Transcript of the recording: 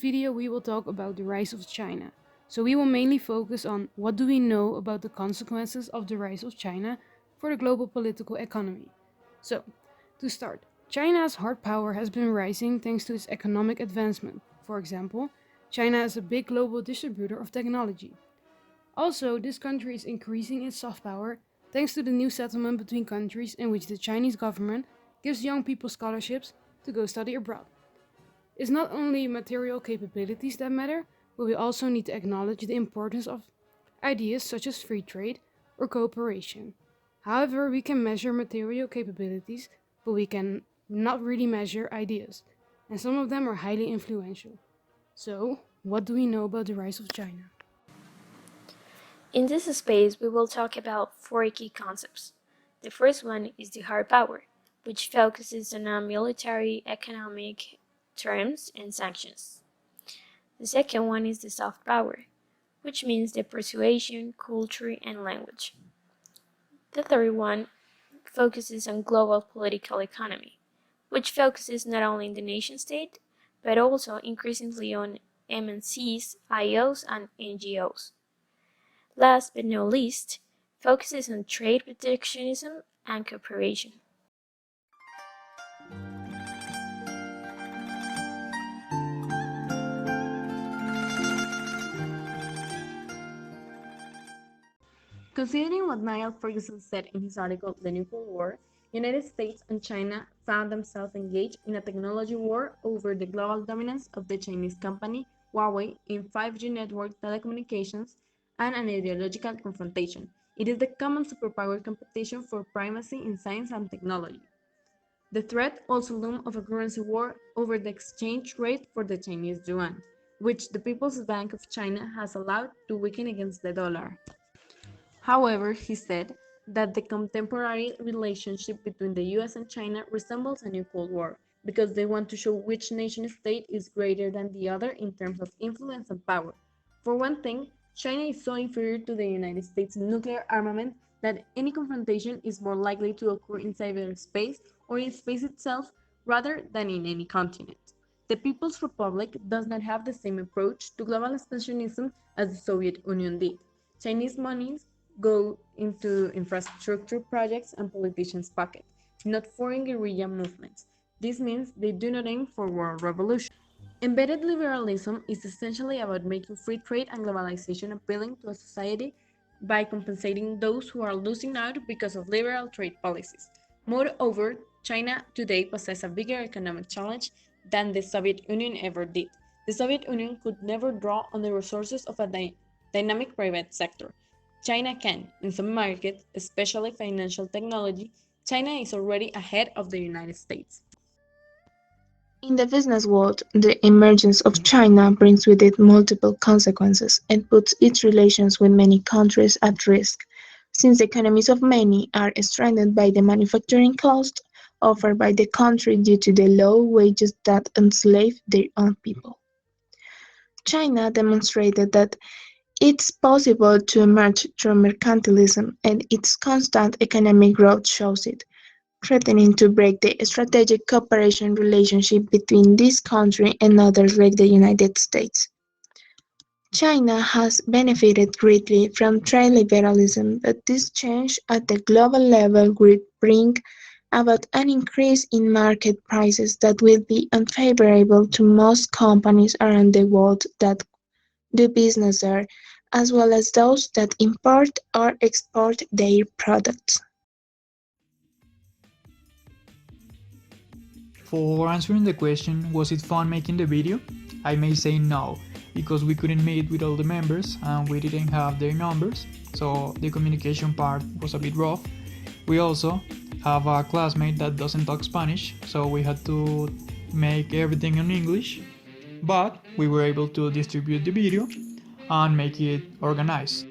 video we will talk about the rise of China. So we will mainly focus on what do we know about the consequences of the rise of China for the global political economy. So, to start, China's hard power has been rising thanks to its economic advancement. For example, China is a big global distributor of technology. Also, this country is increasing its soft power thanks to the new settlement between countries in which the Chinese government gives young people scholarships to go study abroad. It's not only material capabilities that matter, but we also need to acknowledge the importance of ideas such as free trade or cooperation. However, we can measure material capabilities, but we can not really measure ideas, and some of them are highly influential. So, what do we know about the rise of China? In this space, we will talk about four key concepts. The first one is the hard power, which focuses on military, economic terms, and sanctions. The second one is the soft power, which means the persuasion, culture, and language. The third one focuses on global political economy, which focuses not only on the nation state, but also increasingly on MNCs, IOs, and NGOs. Last but not least, focuses on trade protectionism and cooperation. Considering what Niall Ferguson said in his article The New Cold War, United States and China found themselves engaged in a technology war over the global dominance of the Chinese company Huawei in 5G network telecommunications and an ideological confrontation. It is the common superpower competition for primacy in science and technology. The threat also loomed of a currency war over the exchange rate for the Chinese yuan, which the People's Bank of China has allowed to weaken against the dollar. However, he said that the contemporary relationship between the US and China resembles a new Cold War because they want to show which nation state is greater than the other in terms of influence and power. For one thing, China is so inferior to the United States' nuclear armament that any confrontation is more likely to occur in cyberspace or in space itself rather than in any continent. The People's Republic does not have the same approach to global expansionism as the Soviet Union did. Chinese monies go into infrastructure projects and politicians' pockets, not foreign guerrilla movements. This means they do not aim for world revolution. Embedded liberalism is essentially about making free trade and globalization appealing to a society by compensating those who are losing out because of liberal trade policies. Moreover, China today possesses a bigger economic challenge than the Soviet Union ever did. The Soviet Union could never draw on the resources of a dynamic private sector. China can, in some markets, especially financial technology. China is already ahead of the United States. In the business world, the emergence of China brings with it multiple consequences and puts its relations with many countries at risk, since the economies of many are strengthened by the manufacturing costs offered by the country due to the low wages that enslave their own people. China demonstrated that it's possible to emerge from mercantilism, and its constant economic growth shows it, threatening to break the strategic cooperation relationship between this country and others like the United States. China has benefited greatly from trade liberalism, but this change at the global level will bring about an increase in market prices that will be unfavorable to most companies around the world that do business there, as well as those that import or export their products. For answering the question, was it fun making the video? I may say no, because we couldn't meet with all the members and we didn't have their numbers, so the communication part was a bit rough. We also have a classmate that doesn't talk Spanish, so we had to make everything in English, but we were able to distribute the video and make it organized.